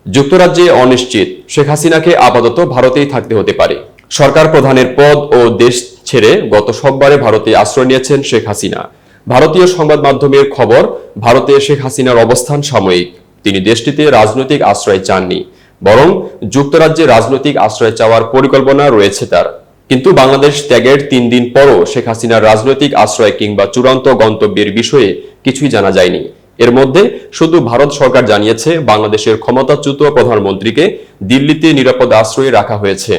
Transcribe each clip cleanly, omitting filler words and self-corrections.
যুক্তরাজ্যে অনিশ্চিত, শেখ হাসিনাকে আপাতত ভারতেই থাকতে হতে পারে। সরকার প্রধানের পদ ও দেশ ছেড়ে গত সোমবারে ভারতে আশ্রয় নিয়েছেন শেখ হাসিনা। ভারতীয় সংবাদ মাধ্যমের খবর, ভারতে শেখ হাসিনার অবস্থান সাময়িক। তিনি দেশটিতে রাজনৈতিক আশ্রয় চাননি, বরং যুক্তরাজ্যে রাজনৈতিক আশ্রয় চাওয়ার পরিকল্পনা রয়েছে তার। কিন্তু বাংলাদেশ ত্যাগের ৩ দিন পরও শেখ হাসিনার রাজনৈতিক আশ্রয় কিংবা চূড়ান্ত গন্তব্যের বিষয়ে কিছুই জানা যায়নি। এর মধ্যে শুধু ভারত সরকার জানিয়েছে বাংলাদেশের ক্ষমতাচ্যুত প্রধানমন্ত্রীকে দিল্লিতে নিরাপদ আশ্রয়ে রাখা হয়েছে।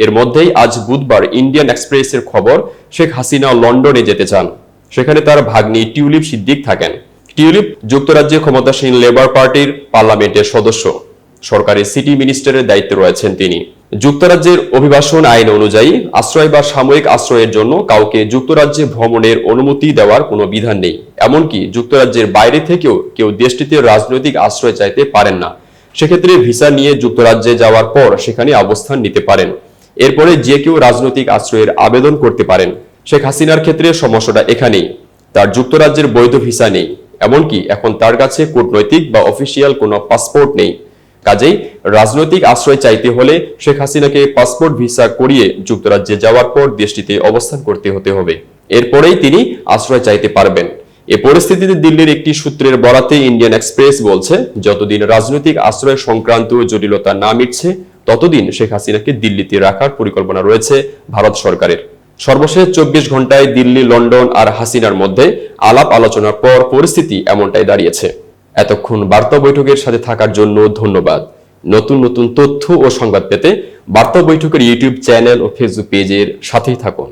এর মধ্যেই আজ বুধবার ইন্ডিয়ান এক্সপ্রেসের খবর, শেখ হাসিনা লন্ডনে যেতে চান। সেখানে তার ভাগ্নি টিউলিপ সিদ্দিক থাকেন। টিউলিপ যুক্তরাজ্যে ক্ষমতাসীন লেবার পার্টির পার্লামেন্টের সদস্য। সরকারের সিটি মিনিস্টারের দায়িত্বে রয়েছেন তিনি। যুক্তরাজ্যের অভিবাসন আইন অনুযায়ী আশ্রয় বা সাময়িক আশ্রয়ের জন্য কাউকে যুক্তরাজ্যে ভ্রমণের অনুমতি দেওয়ার কোনো বিধান নেই। এমনকি যুক্তরাজ্যের বাইরে থেকেও কেউ দেশটিতে রাজনৈতিক আশ্রয় চাইতে পারেন না। সেক্ষেত্রে ভিসা নিয়ে যুক্তরাজ্যে যাওয়ার পর সেখানে অবস্থান নিতে পারেন। এরপরে যে কেউ রাজনৈতিক আশ্রয়ের আবেদন করতে পারেন। শেখ হাসিনার ক্ষেত্রে সমস্যাটা এখানেই, তার যুক্তরাজ্যের বৈধ ভিসা নেই। এমনকি এখন তার কাছে কূটনৈতিক বা অফিসিয়াল কোনো পাসপোর্ট নেই। কাজেই রাজনৈতিক আশ্রয় চাইতে হলে শেখ হাসিনাকে পাসপোর্ট ভিসা করিয়ে যুক্তরাজ্যে যাওয়ার পর দেশটিতে অবস্থান করতে হবে। এরপরেই তিনি আশ্রয় চাইতে পারবেন। এ পরিস্থিতিতে দিল্লির একটি সূত্রের বরাতে ইন্ডিয়ান এক্সপ্রেস বলছে, যতদিন রাজনৈতিক আশ্রয় সংক্রান্ত জটিলতা না মিটছে ততদিন শেখ হাসিনাকে দিল্লিতে রাখার পরিকল্পনা রয়েছে ভারত সরকারের। সর্বশেষ ২৪ ঘন্টায় দিল্লি, লন্ডন আর হাসিনার মধ্যে আলাপ আলোচনার পর পরিস্থিতি এমনটাই দাঁড়িয়েছে। এতক্ষণ বার্তা বৈঠকের সাথে থাকার জন্য ধন্যবাদ। নতুন নতুন তথ্য ও সংবাদ পেতে বার্তা বৈঠকের ইউটিউব চ্যানেল ও ফেসবুক পেজের সাথেই থাকুন।